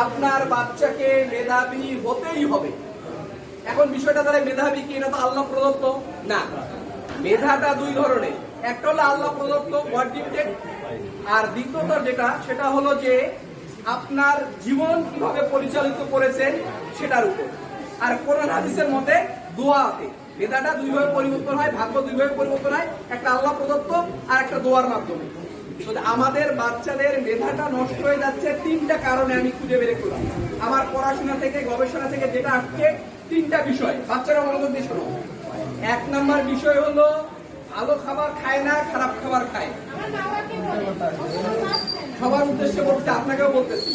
আপনার বাচ্চাকে মেধাবী হতেই হবে। এখন বিষয়টা তাহলে মেধাবী কি, এটা তো আল্লাহ প্রদত্ত না। মেধাটা দুই ধরনের, একটা হলো আল্লাহ প্রদত্ত গড গিফটেড, আর দ্বিতীয়টা যেটা সেটা হলো যে আপনার জীবন কিভাবে পরিচালিত করেছেন সেটার উপর। আর কোরআন হাদিসের মতে দোয়াতে মেধাটা দুইভাবে পরিবর্তন হয়, ভাগ্য দুইভাবে পরিবর্তন হয়, একটা আল্লাহ প্রদত্ত আর একটা দোয়ার মাধ্যমে। আমাদের বাচ্চাদের মেধাটা নষ্ট হয়ে যাচ্ছে তিনটা কারণে আমি খুঁজে বের করছি। আমার পড়াশোনা থেকে গবেষণা থেকে যেটা আসছে তিনটা বিষয়, বাচ্চারা মনোযোগ দিয়ে শোনো। এক নাম্বার বিষয় হলো ভালো খাবার খায় না, খারাপ খাবার খায়। সবার উদ্দেশ্যে বলতে আপনাকেও বলতেছি,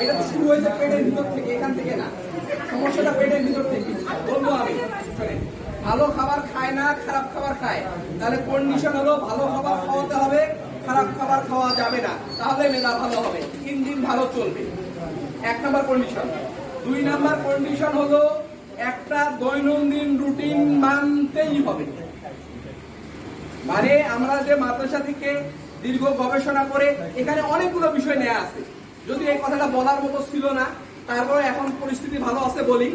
এটা তো শুরু হয়েছে পেটের ভিতর থেকে, এখান থেকে না, সমস্যাটা পেটের ভিতর থেকে। বলবো আমি, ভালো খাবার খায় না, খারাপ খাবার খায়, তাহলে কন্ডিশন হলো ভালো খাবার খাওয়াতে হবে, খারাপ খাবার খাওয়া যাবে না, তাহলে মেধা ভালো হবে, ইঞ্জিন ভালো চলবে। এক নাম্বার কন্ডিশন। দুই নাম্বার কন্ডিশন হলো একটা দৈনন্দিন রুটিন মানতেই হবে। মানে আমরা যে মাদ্রাসা থেকে দীর্ঘ গবেষণা করে এখানে অনেকগুলো বিষয় নেওয়া আছে, যদি এই কথাটা বলার মতো ছিল না, তারপরে এখন পরিস্থিতি ভালো আছে বলি।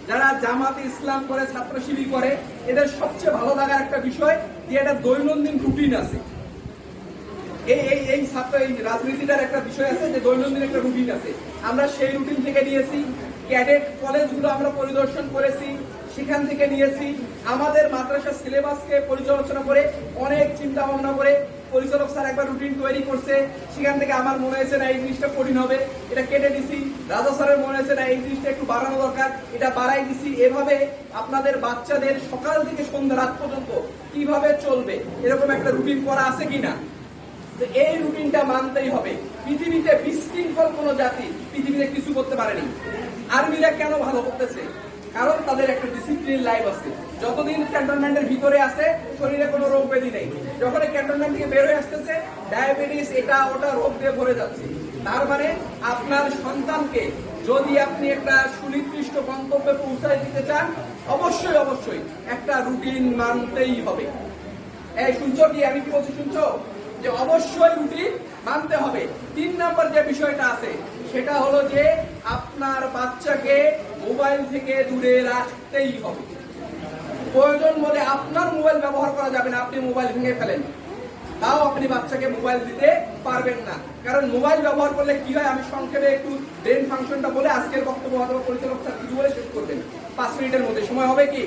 যারা জামাতে ইসলাম করে, ছাত্র শিবির করে, এদের সবচেয়ে ভালো লাগার একটা বিষয় যে এটা দৈনন্দিন রুটিন আছে। এই ছাত্র এই রাজনীতিটার একটা বিষয় আছে যে দৈনন্দিন একটা রুটিন আছে। আমরা সেই রুটিন থেকে নিয়েছি, ক্যাডেট কলেজগুলো আমরা পরিদর্শন করেছি, সেখান থেকে নিয়েছি। আমাদের মাদ্রাসার সিলেবাসকে পরিচালনা করে অনেক চিন্তা ভাবনা করে পরিচালক স্যার একবার রুটিন তৈরি করছে, সেখান থেকে আমার মনে হয়েছে না এই জিনিসটা কঠিন হবে, এটা কেটে দিছি। রাজা স্যারের মনে হয়েছে না এই জিনিসটা একটু বাড়ানো দরকার, এটা বাড়াই দিছি। এভাবে আপনাদের বাচ্চাদের সকাল থেকে সন্ধ্যা রাত পর্যন্ত কিভাবে চলবে এরকম একটা রুটিন করা আছে কিনা, এই রুটিনটা মানতেই হবে। পৃথিবীতে বিশৃঙ্খল কোন জাতি পৃথিবীতে কিছু করতে পারেনি। আর্মিরা কেন ভালো করতেছে? কারণ তাদের একটা ডিসিপ্লিন লাইফ আছে। যতদিন ক্যান্টনমেন্টের ভিতরে আছে শরীরে কোনো রোগ ব্যাধি নেই, যখন ক্যান্টনমেন্ট থেকে বের হয়ে আসতেছে ডায়াবেটিস এটা ওটা রোগ দিয়ে ভরে যাচ্ছে। তার মানে আপনার সন্তানকে যদি আপনি একটা সুনির্দিষ্ট গন্তব্যে পৌঁছায় দিতে চান, অবশ্যই অবশ্যই একটা রুটিন মানতেই হবে। এই শুনছো কি, আমি কি বলছি শুনছো? যে অবশ্যই রুটিন মানতে হবে। তিন নম্বর যে বিষয়টা আছে সেটা হলো যে আপনার বাচ্চাকে মোবাইল থেকে দূরে রাখতেই হবে। প্রয়োজন বলে আপনার মোবাইল ব্যবহার করা যাবে না, আপনি মোবাইল ভেঙে ফেলেন, তাও আপনি বাচ্চাকে মোবাইল দিতে পারবেন না। কারণ মোবাইল ব্যবহার করলে কি হয়, আমি সংক্ষেপে একটু ব্রেন ফাংশনটা বলে আজকের বক্তব্য হয়তো পরিচালক স্যার কিছু বলে শেষ করবেন 5 মিনিটের মধ্যে। সময় হবে কি?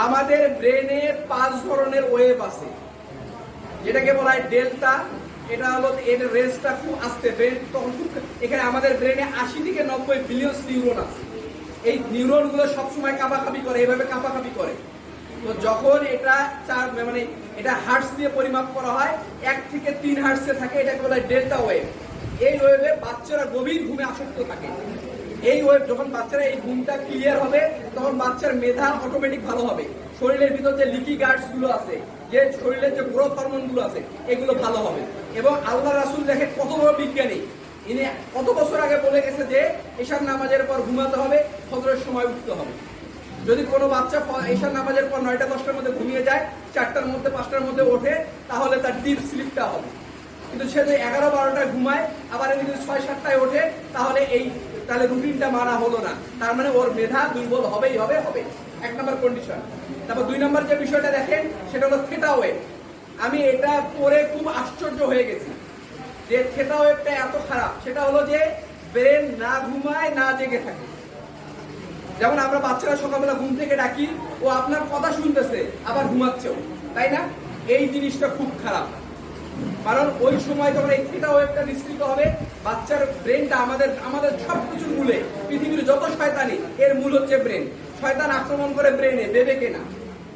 আমাদের ব্রেনে 5 ধরনের ওয়েভ আছে, যেটাকে বলা হয় ডেল্টা। এটা হলো এর রেঞ্জটা খুব আস্তে, ব্রেন তখন এখানে আমাদের ব্রেনে 80 থেকে 90 বিলিয়ন নিউরন আছে। এই নিউরন গুলো সবসময় কাঁপাকাঁপি করে, এইভাবে কাঁপাকাঁপি করে। তো যখন এটা মানে এটা হার্টস দিয়ে পরিমাপ করা হয়, 1 থেকে 3 হার্টসে থাকে, এটাকে বলা হয় ডেল্টা ওয়েভ। এই ওয়েভে বাচ্চারা গভীর ঘুমে আসক্ত থাকে। এই ওয়েভ যখন বাচ্চারা এই ঘুমটা ক্লিয়ার হবে তখন বাচ্চার মেধা অটোমেটিক ভালো হবে। শরীরের ভিতর যে লিকি গার্ডস গুলো আছে, যে শরীরের যে গ্রোথ হরমোন গুলো আছে, এগুলো ভালো হবে। এবং আল্লাহ রাসূল দেখে কত বড় বিজ্ঞানী, ইনি কত বছর আগে বলে গেছে যে এশার নামাজের পর ঘুমাতে হবে, ফজরের সময় উঠতে হবে। যদি কোনো বাচ্চা এশার নামাজের পর 9টা 10টার মধ্যে ঘুমিয়ে যায়, 4টার মধ্যে 5টার মধ্যে ওঠে, তাহলে তার ডিপ স্লিপটা হবে। কিন্তু সে যদি 11-12টায় ঘুমায়, আবার যদি 6-7টায় ওঠে, তাহলে রুটিনটা মানা হলো না। তার মানে ওর মেধা দুর্বল হবেই হবে। 1 নম্বর কন্ডিশন। তারপর 2 নম্বর যে বিষয়টা দেখেন সেটা হলো থিটা ওয়েভ। আমি এটা পড়ে খুব আশ্চর্য হয়ে গেছি যে থিটা ওয়েভটা এত খারাপ। সেটা হলো যে ব্রেন না ঘুমায় না জেগে থাকে। যেমন আমরা বাচ্চারা সকালবেলা ঘুম থেকে ডাকি, ও আপনার কথা শুনতেছে আবার ঘুমাচ্ছেও, তাই না? এই জিনিসটা খুব খারাপ। কারণ ওই সময় যখন এই থিটা ওয়েভটা নিঃসৃত হবে, বাচ্চার ব্রেনটা আমাদের সবকিছুর মূলে, পৃথিবীর যত শয়তানি এর মূল হচ্ছে ব্রেন। শয়তান আক্রমণ করে ব্রেনে, বেবেকে না,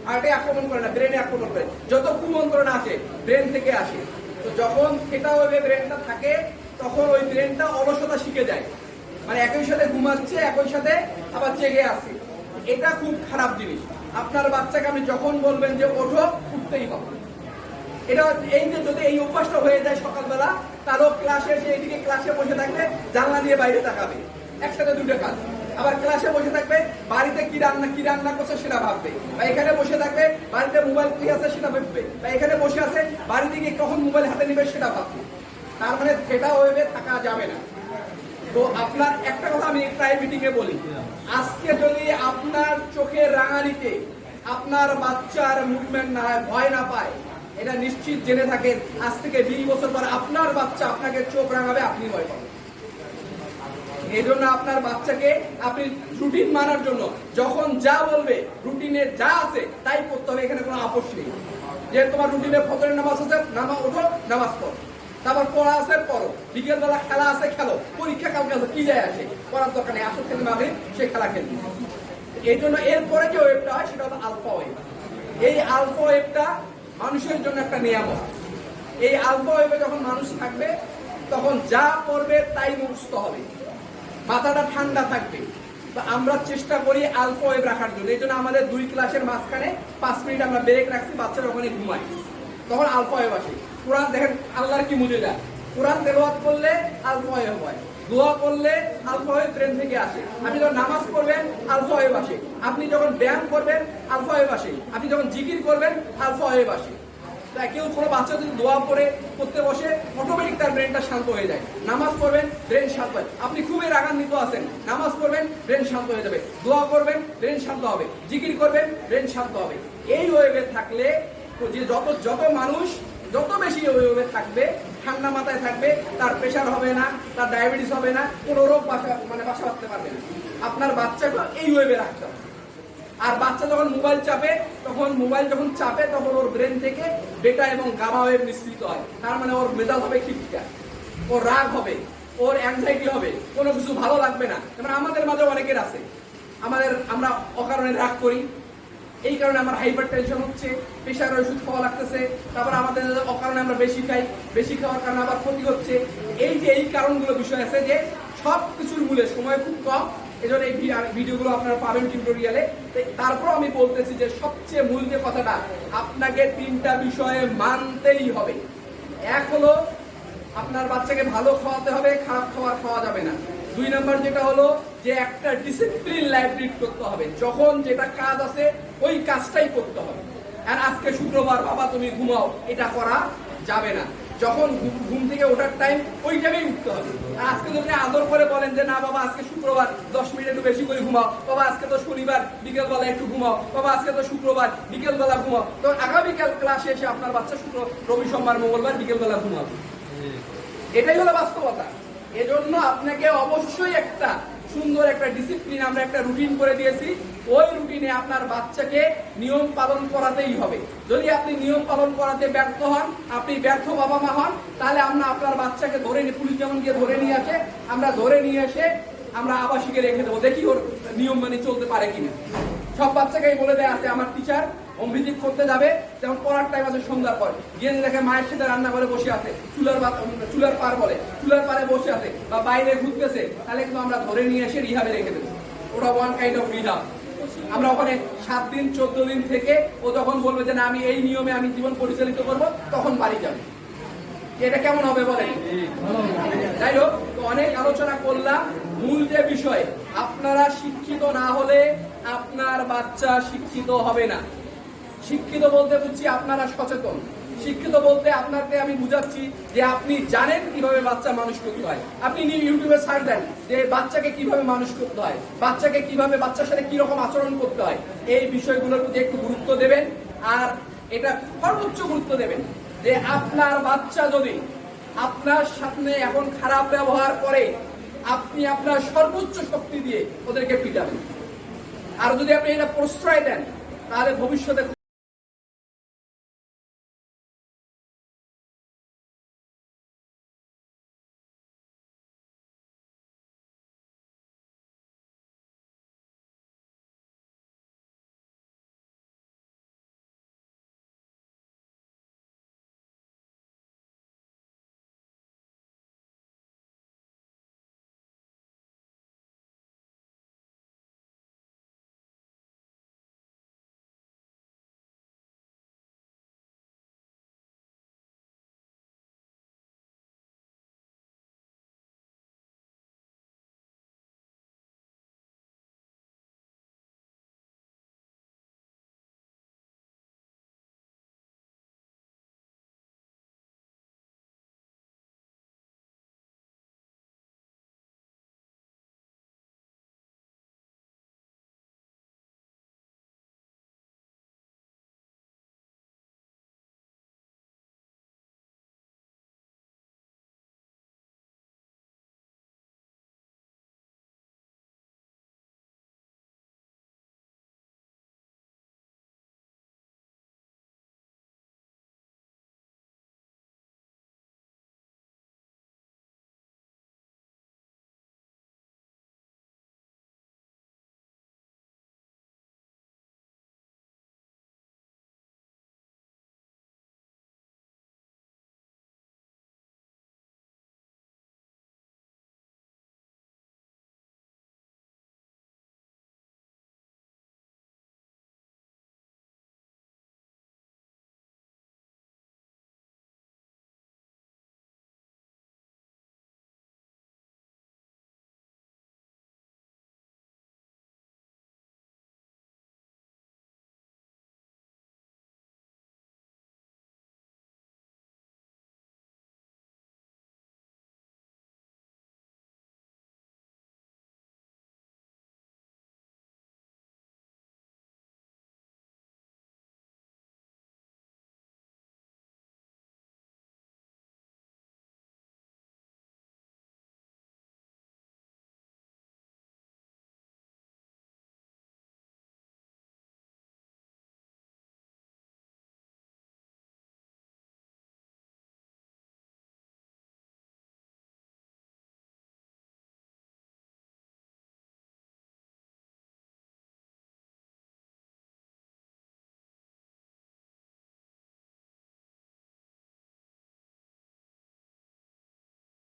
হার্টে আক্রমণ করে না, ব্রেনে আক্রমণ করে। যত কুমন্ত্রণা আসে ব্রেন থেকে আসে। তো যখন থিটা ওয়েভে ব্রেনটা থাকে তখন ওই ব্রেনটা অলসতা শিখে যায়, মানে একই সাথে ঘুমাচ্ছে, একই সাথে আবার জেগে আছে। এটা খুব খারাপ জিনিস। আপনার বাচ্চাকে আপনি যখন বলবেন যে ওঠো, উঠতেই হবে। এটা এই যে যদি এই অভ্যাসটা হয়ে যায় সকালবেলা, তারও ক্লাসে এসে এইদিকে ক্লাসে বসে থাকবে, জানলা দিয়ে বাইরে তাকাবে, একসাথে 2টা কাজ। আবার ক্লাসে বসে থাকবে, বাড়িতে কি রান্না করছে সেটা ভাববে, বা এখানে বসে থাকবে বাড়িতে মোবাইল কি আছে সেটা ভাববে, বা এখানে বসে আছে বাড়িতে গিয়ে কখন মোবাইল হাতে নেবে সেটা ভাববে। তার মানে থিটা ওয়েভে থাকা যাবে না। তো আপনার একটা কথা আমি প্রায় মিটিং এ বলি, আজকে যদি আপনার চোখের রাঙানিতে আপনার বাচ্চার মুভমেন্ট না হয়, ভয় না পায়, এটা নিশ্চিত জেনে থাকেন আজ থেকে 20 বছর পর আপনার বাচ্চা আপনাকে চোখ রাঙাবে, আপনি ভয় পাবেন। এই জন্য আপনার বাচ্চাকে আপনি রুটিন মানার জন্য যখন যা বলবে রুটিনে যা আছে তাই করতে হবে, এখানে কোনো আপোষ নেই। যে তোমার রুটিনে ফজরের নামাজ আছে, নামাজ ওঠো, নামাজ পড়ো, তারপর পড়া আছে পড়ো, বিকেলবেলা খেলা আছে খেলো, পরীক্ষা কালকে আছে, কি যায় আসে, পড়ার দরকার নেই, আসল খেলবে আমি সে খেলা খেলবে। এই জন্য এরপরে যে ওয়েবটা হয় সেটা হলো আলফা ওয়েব। এই আলফা ওয়েবটা মানুষের জন্য একটা নিয়ামক। এই আলফা ওয়েবে যখন মানুষ থাকবে তখন যা করবে তাই মুখস্থ হবে, মাথাটা ঠান্ডা থাকবে। তো আমরা চেষ্টা করি আলফা ওয়েব রাখার জন্য। এই জন্য আমাদের 2 ক্লাসের মাঝখানে 5 মিনিট আমরা ব্রেক রাখছি, বাচ্চারা ওখানে ঘুমায়, তখন আলফা ওয়েব আসে। কোরআন দেখেন আল্লাহর কি মুজিজা, কোরআন তেলাওয়াত করলে আলফা ওয়েব হয়, দোয়া করলে আলফা ওয়েব ব্রেন থেকে আসে। আপনি যখন নামাজ পড়বেন আলফা ওয়েব আসে, আপনি যখন ব্যায়াম করবেন আলফা ওয়েব আসে, আপনি যখন জিকির করবেন আলফা ওয়েব আসে। তাই কেউ কোনো বাচ্চা যদি দোয়া করে করতে বসে অটোমেটিক তার ব্রেনটা শান্ত হয়ে যায়। নামাজ পড়বেন ব্রেন শান্ত হয়। আপনি খুবই রাগান্বিত আছেন, নামাজ পড়বেন ব্রেন শান্ত হয়ে যাবে, দোয়া করবেন ব্রেন শান্ত হবে, জিকির করবেন ব্রেন শান্ত হবে। এই ওয়েবে থাকলে যে যত মানুষ যত বেশি ওয়েবে থাকবে, ঠান্ডা মাথায় থাকবে, তার প্রেশার হবে না, তার ডায়াবেটিস হবে না, কোনো রোগ বাসা বাঁধতে পারবে না। আপনার বাচ্চাকে এই ওয়েবে রাখতে হবে। আর বাচ্চা যখন মোবাইল চাপে, তখন ওর ব্রেন থেকে বেটা এবং গামা ওয়েভ নিঃসৃত হয়। তার মানে ওর মেজাজ হবে খিটখিটা, ওর রাগ হবে, ওর অ্যাংজাইটি হবে, কোনো কিছু ভালো লাগবে না। যেমন আমাদের মাঝে অনেকের আছে, আমরা অকারণে রাগ করি, এই কারণে আমার হাইপার টেনশন হচ্ছে, প্রেশারের ওষুধ খাওয়া লাগতেছে, তারপর আমাদের অকারণে আমরা বেশি খাওয়ার কারণে আবার ক্ষতি হচ্ছে। এই কারণগুলো বিষয় আছে যে সব কিছুর মূলে সময় খুব কম। এই জন্য এই ভিডিওগুলো আপনারা পাবেন টিউটোরিয়ালে। তারপর আমি বলতেছি যে সবচেয়ে মূল যে কথাটা, আপনাকে 3টা বিষয়ে মানতেই হবে। এক হলো আপনার বাচ্চাকে ভালো খাওয়াতে হবে, খারাপ খাবার খাওয়া যাবে না। 2 নাম্বার যেটা হলো যে একটা ডিসিপ্লিন লাইফ লিড করতে হবে, যখন যেটা কাজ আছে ওই কাজটাই করতে হবে। আর আজকে শুক্রবার বাবা তুমি ঘুমাও, এটা করা যাবে না। যখন ঘুম থেকে ওঠার টাইম ওই টাইমেই উঠতে হবে। আর আজকে যদি আদর করে বলেন যে না বাবা আজকে শুক্রবার 10 মিনিট একটু বেশি করে ঘুমাও, বাবা আজকে তো শনিবার বিকেলবেলা একটু ঘুমাও, বাবা আজকে তো শুক্রবার বিকেলবেলা ঘুমাও, তো আগামীকাল ক্লাসে এসে আপনার বাচ্চা রবি সোমবার মঙ্গলবার বিকেলবেলা ঘুমাবে। এটাই হলো বাস্তবতা। এজন্য আপনাকে অবশ্যই একটা সুন্দর একটা ডিসিপ্লিন, আমরা একটা রুটিন করে দিয়েছি। ওই রুটিনে আপনার বাচ্চাকে নিয়ম পালন করাতেই হবে। যদি আপনি নিয়ম পালন করাতে ব্যর্থ হন, আপনি ব্যর্থ বাবা মা হন, তাহলে আমরা আপনার বাচ্চাকে ধরে নিয়ে, পুলিশ যেমন গিয়ে ধরে নিয়ে আসে, আমরা ধরে নিয়ে এসে আমরা আবাসিকে রেখে দেবো, দেখি ওর নিয়ম মানে চলতে পারে কিনা। সব বাচ্চাকেই বলে দেয় আছে আমার টিচার ভিজিট করতে যাবে, যেমন পড়ার টাইম আছে সন্ধ্যার পর, গিয়ে দেখে মায়ের সাথে রান্না করে বসে আছে, চুলার পারে বসে আছে বা বাইরে ঘুরতেছে, তাহলে কিন্তু আমরা ধরে নিয়ে এসে রিহাবে রেখে দেবো। ওটা ওয়ান কাইন্ড অফ রিহাব। আমরা ওখানে 7 দিন 14 দিন থেকে ও যখন বলবে যে না আমি এই নিয়মে আমি জীবন পরিচালিত করব, তখন বাড়ি যাবে। এটা কেমন হবে বলেন? যাই হোক, তো অনেক আলোচনা করলাম। মূল যে বিষয়, আপনারা শিক্ষিত না হলে আপনার বাচ্চা শিক্ষিত হবে না। শিক্ষিত বলতে বুঝছি আপনারা সচেতন। শিক্ষিত বলতে আপনাকে আমি বুঝাচ্ছি যে আপনি জানেন কিভাবে বাচ্চা মানুষ করতে হয়। আপনি ইউটিউবে সার্চ দেন যে বাচ্চাকে কিভাবে মানুষ করতে হয়, বাচ্চাকে কিভাবে, বাচ্চার সাথে কি রকম আচরণ করতে হয়। এই বিষয়গুলোর প্রতি একটু গুরুত্ব দেবেন। আর এটা সর্বোচ্চ গুরুত্ব দেবেন যে আপনার বাচ্চা যদি আপনার সামনে এখন খারাপ ব্যবহার করে, আপনি আপনার সর্বোচ্চ শক্তি দিয়ে ওদেরকে পিটাবেন। আর যদি আপনি এটা প্রশ্রয় দেন, তাহলে ভবিষ্যতে